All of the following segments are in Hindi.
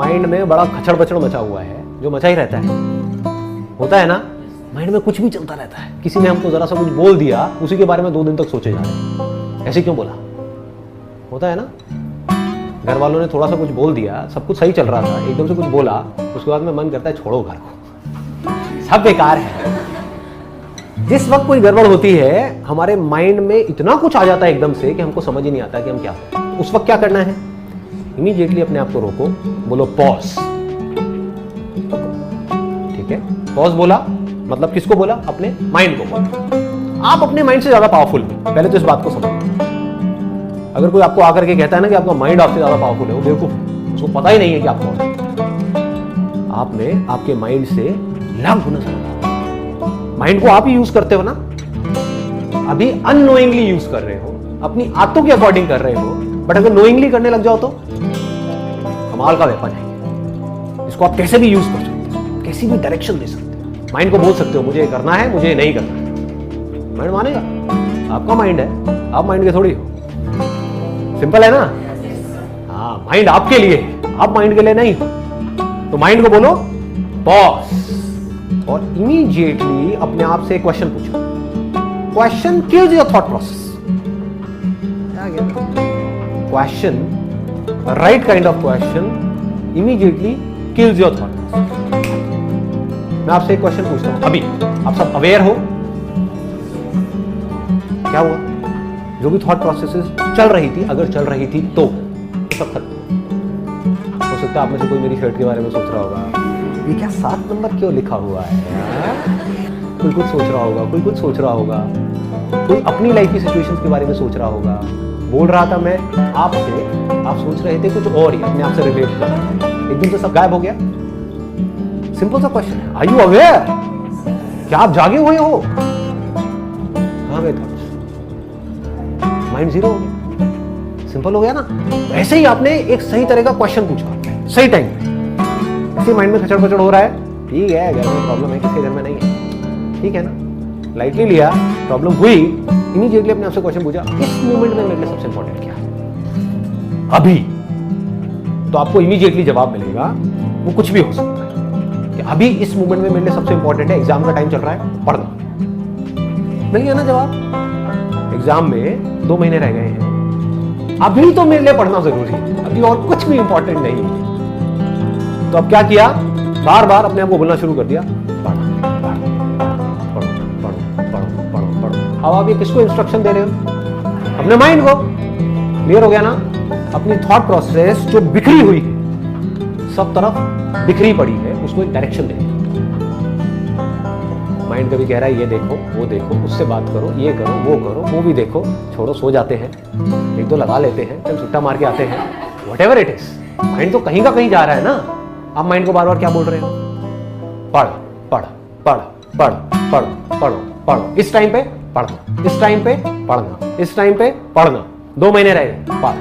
माइंड में बड़ा खचड़ बचड़ मचा हुआ है, जो मचा ही रहता है, होता है ना। माइंड में कुछ भी चलता रहता है। किसी ने हमको जरा सा कुछ बोल दिया, उसी के बारे में 2 दिन तक सोचे जा रहे हैं, ऐसे क्यों बोला, होता है ना। घर वालों ने थोड़ा सा कुछ बोल दिया, सब कुछ सही चल रहा था, एकदम से कुछ बोला, उसके बाद में मन करता है छोड़ो घर को, सब बेकार है। जिस वक्त कोई गड़बड़ होती है, हमारे माइंड में इतना कुछ आ जाता है एकदम से कि हमको समझ ही नहीं आता कि हम क्या करें। उस वक्त क्या करना है, इमीडिएटली अपने आप को रोको, बोलो पॉज। ठीक है, पॉज बोला मतलब किसको बोला, अपने माइंड को बोला। आप अपने माइंड से ज्यादा पावरफुल हैं, पहले तो इस बात को समझो। अगर कोई आपको आकर के कहता है ना कि आपका माइंड आपसे ज्यादा पावरफुल है, वो बेवकूफ है, उसको पता ही नहीं है कि आप कौन है। आपने आपके माइंड से लाख गुना ज्यादा, माइंड को आप ही यूज करते हो ना, अभी अननोइंगली यूज कर रहे हो, अपनी आदतों के अकॉर्डिंग कर रहे हो, बट अगर नोइंगली करने लग जाओ तो कमाल का वेपन है। इसको आप कैसे भी यूज कर सकते हो, कैसी भी डायरेक्शन दे सकते हो। माइंड को बोल सकते हो मुझे करना है, मुझे नहीं करना है, माइंड मानेगा, आपका माइंड है, आप माइंड के थोड़ी हो। सिंपल है ना। हाँ, माइंड आपके लिए है, आप माइंड के लिए नहीं हो। तो माइंड को बोलो पॉज, और इमीडिएटली अपने आप से एक क्वेश्चन पूछो। Question kills your thought process. Question, right kind of question immediately kills your thought process. मैं आपसे एक क्वेश्चन पूछता हूं, अभी आप सब अवेयर हो, क्या हुआ, जो भी थॉट प्रोसेसेस चल रही थी, अगर चल रही थी तो सब खत्म। हो सकता है आप में से कोई मेरी शर्ट के बारे में सोच रहा होगा, ये क्या 7 नंबर क्यों लिखा हुआ है यार? कोई कुछ सोच रहा होगा, कोई कुछ सोच रहा होगा, कोई अपनी लाइफ की सिचुएशंस के बारे में सोच रहा होगा। बोल रहा था मैं आपसे, आप सोच रहे थे कुछ और ही, अपने आप से रिलेट कर, एकदम से सब गायब हो गया। सिंपल सा क्वेश्चन है, आर यू अवेयर? क्या आप जागे हुए हो? हाँ मैं था, माइंड जीरो हो गया। सिंपल हो गया ना। ऐसे ही आपने एक सही तरह का क्वेश्चन पूछा सही टाइम पे, ऐसे माइंड में खचड़ पचड़ हो रहा है, ठीक है घर में प्रॉब्लम है, किसी घर में नहीं है, ठीक है ना, लाइटली लिया, प्रॉब्लम हुई, इमीडिएटली अपने आपसे क्वेश्चन पूछा, इस मोमेंट में मेरे लिए सबसे इंपॉर्टेंट क्या है अभी। तो आपको इमीडिएटली जवाब मिलेगा, वो कुछ भी हो सकता है कि अभी इस मोमेंट में मेरे लिए सबसे इंपॉर्टेंट है, एग्जाम का टाइम चल रहा है, पढ़ना। मिल गया ना जवाब। एग्जाम में 2 महीने रह गए हैं, अभी तो मेरे लिए पढ़ना जरूरी है, अभी और कुछ भी इंपॉर्टेंट नहीं है। तो अब क्या किया, बार बार अपने आप को बोलना शुरू कर दिया, अब आप ये किसको इंस्ट्रक्शन दे रहे हो? अपने माइंड को। क्लियर हो गया ना। अपनी थॉट प्रोसेस जो बिखरी हुई है, सब तरफ बिखरी पड़ी है, उसको एक डायरेक्शन दे। माइंड कभी कह रहा है ये देखो, वो देखो, उससे बात करो, ये करो, वो भी देखो, छोड़ो, सो जाते हैं, 1-2 लगा लेते हैं, फिर सुट्टा मार के आते हैं, व्हाटएवर इट इज। माइंड तो कहीं का कहीं जा रहा है ना। आप माइंड को बार बार क्या बोल रहे हो? पढ़ पढ़ पढ़ पढ़ पढ़ पढ़ो पढ़ो, इस टाइम पे पढ़ना, इस टाइम पे पढ़ना, इस टाइम पे पढ़ना। 2 महीने रह गए, पढ़,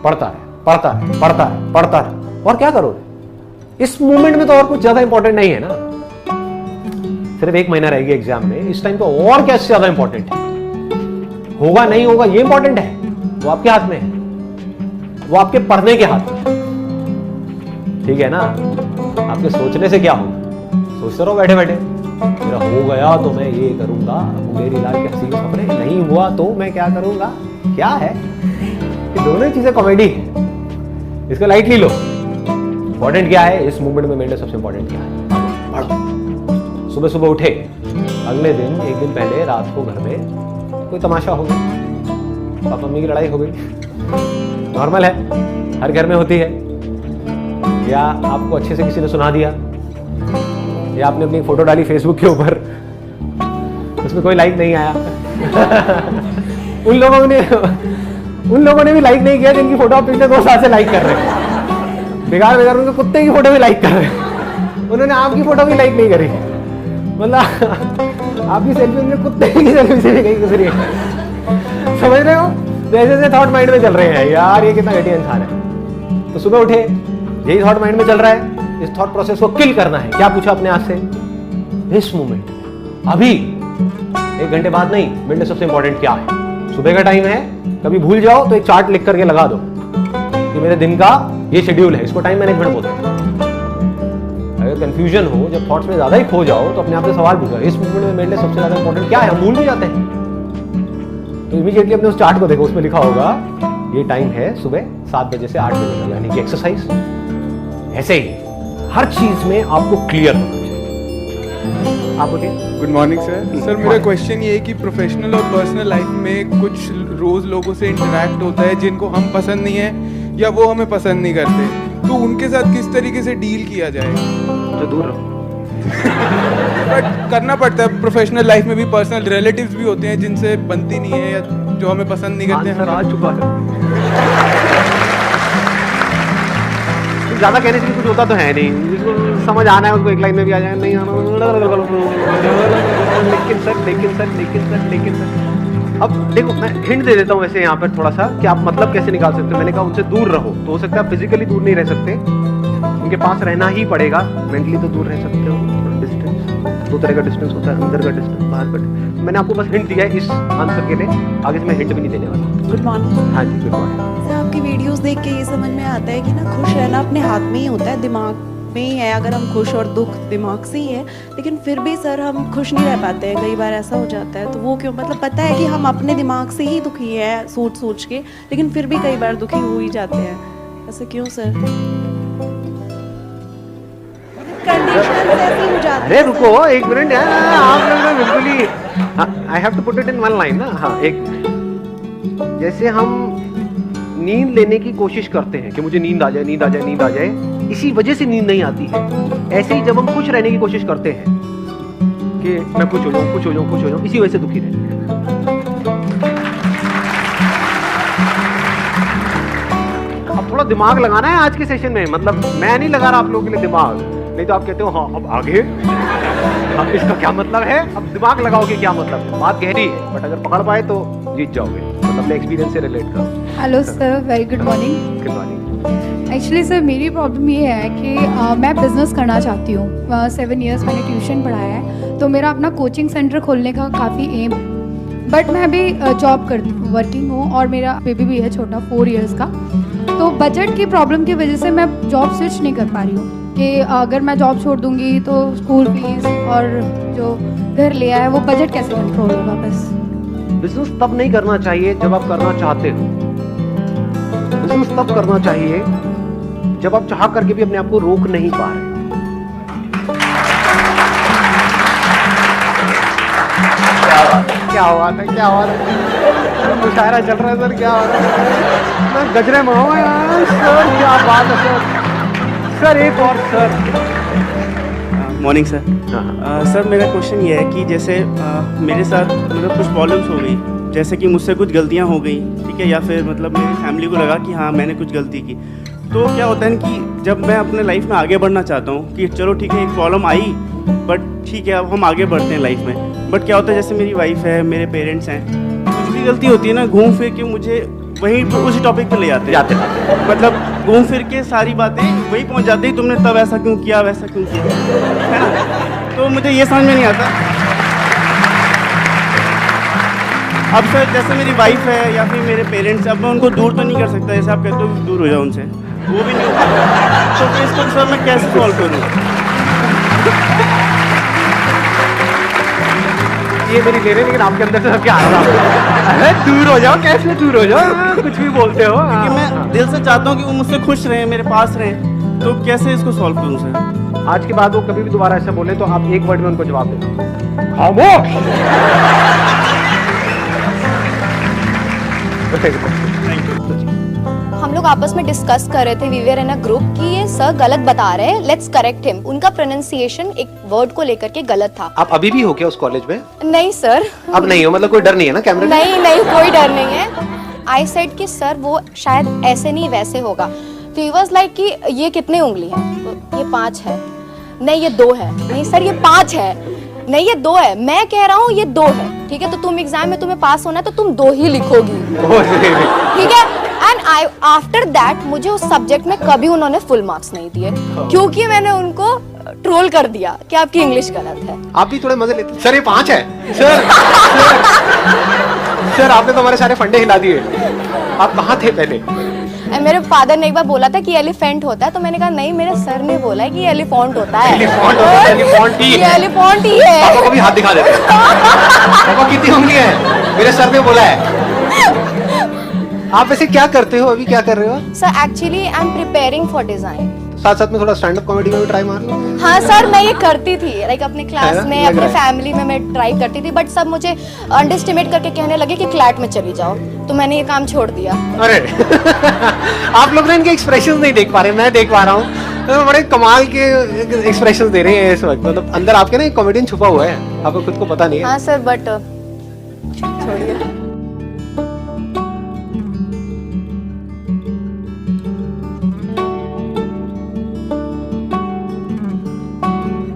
पढ़ता है, पढ़ता है, पढ़ता है, पढ़ता है। और क्या करोगे इस मूवमेंट में? तो और कुछ ज्यादा इंपॉर्टेंट नहीं है ना। सिर्फ 1 महीना रहेगी एग्जाम में, इस टाइम तो और क्या ज्यादा इंपॉर्टेंट है? होगा नहीं होगा ये इंपॉर्टेंट है, वो आपके हाथ में है, वो आपके पढ़ने के हाथ में। ठीक है ना। आपके सोचने से क्या होगा? सोचते रहो बैठे बैठे, मेरा हो गया तो मैं ये करूंगा, मेरी लाल के हसीन सपने, नहीं हुआ तो मैं क्या करूंगा। क्या है ये दोनों ही चीजें कॉमेडी है, इसको लाइटली लो। इंपॉर्टेंट क्या है इस मूवमेंट में? मेरे लिए सबसे इंपॉर्टेंट क्या है? पढ़ो। सुबह सुबह उठे, अगले दिन 1 दिन पहले रात को घर में कोई तमाशा हो गया, पापा मम्मी की लड़ाई हो गई, नॉर्मल है, हर घर में होती है। या आपको अच्छे से किसी ने सुना दिया, या आपने अपनी फोटो डाली फेसबुक के ऊपर, उसमें कोई लाइक नहीं आया उन लोगों ने भी लाइक नहीं किया जिनकी फोटो आप पिछले 2 साल से लाइक कर रहे हैं। बेकार उनके कुत्ते की फोटो भी लाइक कर रहे हैं, उन्होंने आपकी फोटो भी लाइक नहीं करी। मतलब आपकी सेल्फी उनके कुत्ते की सेल्फी से भी कहीं गुजरी है। समझ रहे हो? तो ऐसे थॉट माइंड में चल रहे हैं, यार ये कितना घटिया इंसान है। तो सुबह उठे, यही थॉट माइंड में चल रहा है, इस थॉट प्रोसेस को किल करना है। क्या पूछा अपने आप से? इस मोमेंट, अभी 1 घंटे बाद नहीं, मेरे लिए सबसे इंपॉर्टेंट क्या है? सुबह का टाइम है, कभी भूल जाओ तो एक चार्ट लिख करके लगा दो कि मेरे दिन का ये शेड्यूल है, इसको टाइम मैनेजमेंट बोलते हैं। अगर कंफ्यूजन हो, जब थॉट्स में ज्यादा ही खो जाओ तो अपने आप से सवाल पूछो, इस मूवमेंट में मेरे लिए सबसे ज्यादा इंपॉर्टेंट क्या है, हम भूल भी जाते हैं। तो इमीडिएटली अपने उस चार्ट को देखो, उसमें लिखा होगा ये टाइम है सुबह 7 बजे से 8 बजे तक, यानी कि एक्सरसाइज। ऐसे ही हर चीज में आपको क्लियर होना चाहिए। आप बोलिए। Good morning sir. सर मेरा क्वेश्चन ये है कि प्रोफेशनल और पर्सनल लाइफ में कुछ रोज लोगों से इंटरेक्ट होता है जिनको हम पसंद नहीं है या वो हमें पसंद नहीं करते, तो उनके साथ किस तरीके से डील किया जाए? जो दूर रहो। बट करना पड़ता है, प्रोफेशनल लाइफ में भी पर्सनल रिलेटिव्स भी होते हैं जिनसे बनती नहीं है या जो हमें पसंद नहीं करते हैं। आंसर आ चुका है। ज्यादा कहने से भी कुछ होता तो है नहीं, जिसको समझ आना है उसको एक लाइन में भी आ जाए, नहीं आना लेकिन सर। अब देखो मैं हिंट दे देता हूँ वैसे यहाँ पर थोड़ा सा कि आप मतलब कैसे निकाल सकते हो। मैंने कहा उनसे दूर रहो, तो हो सकता है फिजिकली दूर नहीं रह सकते, उनके पास रहना ही पड़ेगा। मेंटली तो दूर रह सकते हो, डिस्टेंस, दो तरह का डिस्टेंस होता है, अंदर का डिस्टेंस, बाहर का डिस्टेंस। मैंने आपको बस हिंट दिया है इस आंसर के लिए, आगे से मैं हिंट भी नहीं देने वाला। Good morning. हाँ जी, गुड मॉर्निंग। सर आपकी वीडियोस देख के ये समझ में आता है कि ना खुश रहना अपने हाथ में ही होता है, दिमाग में ही है। अगर हम खुश और दुख दिमाग से ही है, लेकिन फिर भी सर हम खुश नहीं रह पाते हैं, कई बार ऐसा हो जाता है। तो वो क्यों, मतलब पता है कि हम अपने दिमाग से ही दुखी है सोच सोच के, लेकिन फिर भी कई बार दुखी हो ही जाते हैं, ऐसे क्यों सर? कंडीशंस ऐसी हो जाती अरे है। रुको एक मिनट यार, आप लोग ना बिल्कुल ही, I have to put it in one line ना। हाँ, एक मिनट। जैसे हम नींद लेने की कोशिश करते हैं कि मुझे नींद आ जाए, नींद आ जाए, नींद आ जाए, इसी वजह से नींद नहीं आती है। ऐसे ही जब हम खुश रहने की कोशिश करते हैं कि मैं खुश हो जाऊं, खुश हो जाऊं, खुश हो जाऊं, इसी वजह से दुखी रहते हैं। अब थोड़ा दिमाग लगाना है आज के सेशन में, मतलब मैं नहीं लगा रहा आप लोगों के लिए दिमाग, नहीं तो आप कहते हो हाँ अब आगे, अब इसका क्या मतलब है, अब दिमाग लगाओगे क्या मतलब है। बात गहरी है, बट अगर पकड़ पाए तो जीत जाओगे। मतलब अपने एक्सपीरियंस से रिलेट करो। Hello sir, very good morning. Good morning. Actually sir मेरी प्रॉब्लम ये है कि मैं बिज़नेस करना चाहती हूँ। 7 इयर्स मैंने ट्यूशन पढ़ाया है, तो मेरा अपना कोचिंग सेंटर खोलने का काफ़ी एम है। बट मैं अभी जॉब करती हूँ, वर्किंग हूँ, और मेरा बेबी भी है छोटा 4 इयर्स का। तो बजट की प्रॉब्लम की वजह से मैं जॉब स्विच नहीं कर पा रही हूँ कि अगर मैं जॉब छोड़ दूँगी तो स्कूल फीस और जो घर लिया है वो बजट कैसे कंट्रोल होगा। बस बिजनेस तब नहीं करना चाहिए जब आप करना चाहते हो। बिजनेस तब करना चाहिए जब आप चाह करके भी अपने आप को रोक नहीं पा रहे। क्या हुआ था, क्या हुआ था, मुशायरा चल रहा है सर, क्या हो रहा है, मैं गजरे में हूँ यार सर, क्या बात है सर। सर एक और सर। Morning sir. सर मेरा क्वेश्चन ये है कि जैसे मेरे साथ मतलब कुछ प्रॉब्लम्स हो गई, जैसे कि मुझसे कुछ गलतियां हो गई, ठीक है, या फिर मतलब मेरी फैमिली को लगा कि हाँ मैंने कुछ गलती की। तो क्या होता है कि जब मैं अपने लाइफ में आगे बढ़ना चाहता हूँ कि चलो ठीक है एक प्रॉब्लम आई, बट ठीक है अब हम आगे बढ़ते हैं लाइफ में, बट क्या होता है जैसे मेरी वाइफ है, मेरे पेरेंट्स हैं, कुछ भी गलती होती है ना, घूम फिर के मुझे वहीं उसी टॉपिक पे ले जाते हैं। मतलब घूम फिर के सारी बातें वहीं पहुंच जाती है, तुमने तब ऐसा क्यों किया, वैसा क्यों किया, है ना। तो मुझे ये समझ में नहीं आता। अब सर जैसे मेरी वाइफ है या फिर मेरे पेरेंट्स, अब मैं उनको दूर तो नहीं कर सकता, जैसे आप कहते हो दूर हो जाओ उनसे, वो भी नहीं हो पाता। तो फिर इसको सर मैं कैसे सॉल्व करूँ? ये मेरी ले रहे, लेकिन आपके अंदर से सब क्या आ रहा है? अरे दूर हो जाओ, कैसे दूर हो जाओ, कुछ भी बोलते हो। क्योंकि मैं दिल से चाहता हूँ कि वो मुझसे खुश रहें, मेरे पास रहें, तो कैसे इसको सॉल्व करूँ सर? आज के बाद वो कभी भी दोबारा ऐसा बोले तो आप एक वर्ड में उनको जवाब देना, खामोश। हम लोग आपस में डिस्कस कर रहे थे, we were in a group, कि ये सर गलत बता रहे हैं, लेट्स करेक्ट हिम। उनका प्रोनाउंसिएशन एक वर्ड को लेकर के गलत था। आप अभी भी हो क्या उस कॉलेज में? नहीं सर, अब नहीं हो, मतलब कोई डर नहीं है ना कैमरे में? नहीं नहीं कोई डर नहीं है। आई सेड कि सर वो शायद ऐसे नहीं वैसे होगा। तो ही वाज लाइक कि ये कितने उंगली हैं? तो ये 5 है। नहीं ये 2 है। नहीं सर ये 5 है। नहीं ये 2 है। मैं कह रहा हूँ ये 2 है, ठीक है, तो तुम एग्जाम में तुम्हें पास होना है तो तुम 2 ही लिखोगी, ठीक है। एंड आई आफ्टर दैट मुझे उस सब्जेक्ट में कभी उन्होंने फुल मार्क्स नहीं दिए, क्योंकि मैंने उनको ट्रोल कर दिया कि आपकी इंग्लिश गलत है। आप भी थोड़े मजे लेते। सर ये 5 है सर। सर आपने तो हमारे सारे फंडे हिला दिए। आप कहाँ थे पहले? मेरे फादर ने एक बार बोला था कि एलिफेंट होता है, तो मैंने कहा नहीं, मेरे सर ने बोला है कि एलिफेंट होता है। एलिफेंट होता है, एलिफेंट ही ये है। एलिफेंट ही है। पापा को भी हाथ दिखा देते हैं। पापा कितनी उंगली है, मेरे सर ने बोला है। आप ऐसे क्या करते हो, अभी क्या कर रहे हो? Sir actually I am preparing for design. साथ साथ में थोड़ा स्टैंड अप कॉमेडी में भी ट्राई मार लो। हाँ सर, मैं ये करती थी, लाइक अपने क्लास है? में, लग अपने रहा है। फैमिली में मैं ट्राई करती थी, बट सब मुझे अंडरस्टिमेट करके कहने लगे कि क्लैट में चली जाओ, तो मैंने ये काम छोड़ दिया। अरे आप लोग ना इनके एक्सप्रेशंस नहीं देख पा रहे, मैं देख पा रहा हूँ। तो बड़े कमाल के एक्सप्रेशंस दे रहे हैं इस वक्त, मतलब अंदर आपके ना एक कॉमेडियन छुपा हुआ है, आपको खुद को पता नहीं है। हाँ सर, बट छोड़िए।